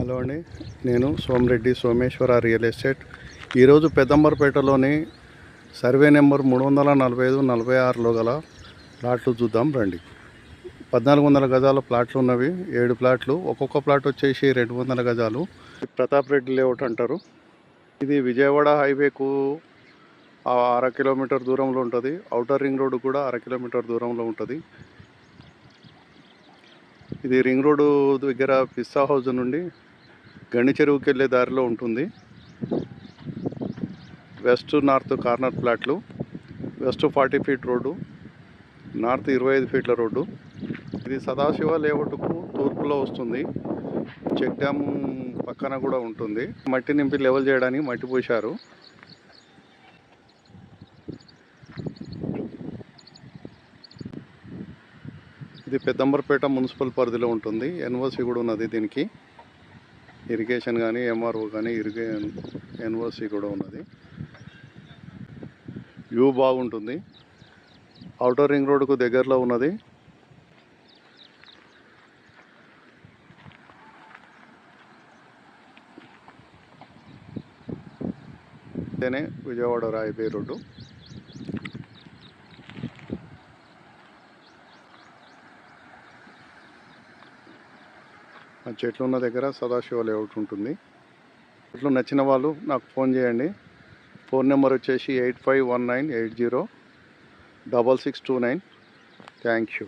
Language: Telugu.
హలో అండి, నేను సోమిరెడ్డి సోమేశ్వర రియల్ ఎస్టేట్. ఈరోజు పెద్దంబర్పేటలోని సర్వే నెంబర్ 345-46లో గల ప్లాట్లు చూద్దాం రండి. 1400 గజాల ప్లాట్లు ఉన్నవి, 7 ప్లాట్లు. ఒక్కొక్క ప్లాట్ వచ్చేసి 200 గజాలు. ప్రతాప్ రెడ్డి లేఅవుట్ అంటారు. ఇది విజయవాడ హైవేకు 1/2 కిలోమీటర్ దూరంలో ఉంటుంది. ఔటర్ రింగ్ రోడ్డు కూడా 1/2 కిలోమీటర్ దూరంలో ఉంటుంది. ఇది రింగ్ రోడ్డు దగ్గర పిస్తా హౌస్ నుండి గండి చెరువుకి వెళ్ళే దారిలో ఉంటుంది. వెస్ట్ నార్త్ కార్నర్ ప్లాట్లు. వెస్ట్ 40 ఫీట్ రోడ్డు, నార్త్ 25 ఫీట్ల రోడ్డు. ఇది సదాశివ లేఅవుట్కు తూర్పులో వస్తుంది. చెక్ డ్యామ్ పక్కన కూడా ఉంటుంది. మట్టి నింపి లెవెల్ చేయడానికి మట్టి పోశారు. ఇది పెద్దంబర్పేట మున్సిపల్ పరిధిలో ఉంటుంది. ఎన్ఓసి కూడా ఉన్నది దీనికి. ఇరిగేషన్ కానీ ఎంఆర్ఓ కానీ ఎన్ఓసి కూడా ఉన్నది. వ్యూ బాగుంటుంది. ఔటర్ రింగ్ రోడ్డుకు దగ్గరలో ఉన్నది. ఇదేనే విజయవాడ హైవే రోడ్డు. చెట్లు ఉన్న దగ్గర సదాశివ లేఅవుట్ ఉంటుంది. చెట్లు నచ్చిన వాళ్ళు నాకు ఫోన్ చేయండి. ఫోన్ నెంబర్ వచ్చేసి 8519806629. Thank you.